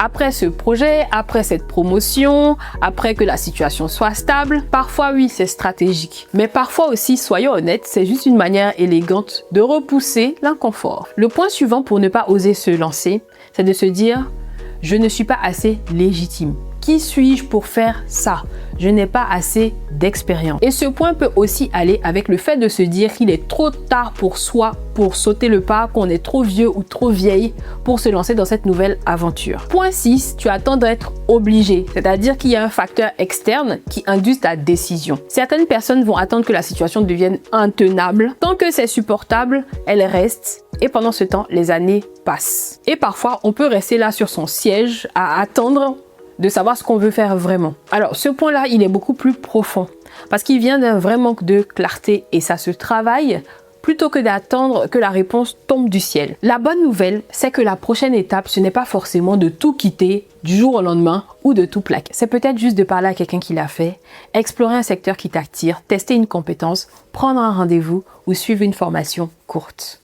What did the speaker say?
Après ce projet, après cette promotion, après que la situation soit stable, parfois oui, c'est stratégique. Mais parfois aussi, soyons honnêtes, c'est juste une manière élégante de repousser l'inconfort. Le point suivant pour ne pas oser se lancer, c'est de se dire « Je ne suis pas assez légitime ». Qui suis-je pour faire ça? Je n'ai pas assez d'expérience. Et ce point peut aussi aller avec le fait de se dire qu'il est trop tard pour soi pour sauter le pas, qu'on est trop vieux ou trop vieille pour se lancer dans cette nouvelle aventure. Point 6, tu attends d'être obligé, c'est-à-dire qu'il y a un facteur externe qui induit ta décision. Certaines personnes vont attendre que la situation devienne intenable. Tant que c'est supportable, elles restent et pendant ce temps, les années passent. Et parfois, on peut rester là sur son siège à attendre de savoir ce qu'on veut faire vraiment. Alors, ce point-là, il est beaucoup plus profond parce qu'il vient d'un vrai manque de clarté et ça se travaille plutôt que d'attendre que la réponse tombe du ciel. La bonne nouvelle, c'est que la prochaine étape, ce n'est pas forcément de tout quitter du jour au lendemain ou de tout plaquer. C'est peut-être juste de parler à quelqu'un qui l'a fait, explorer un secteur qui t'attire, tester une compétence, prendre un rendez-vous ou suivre une formation courte.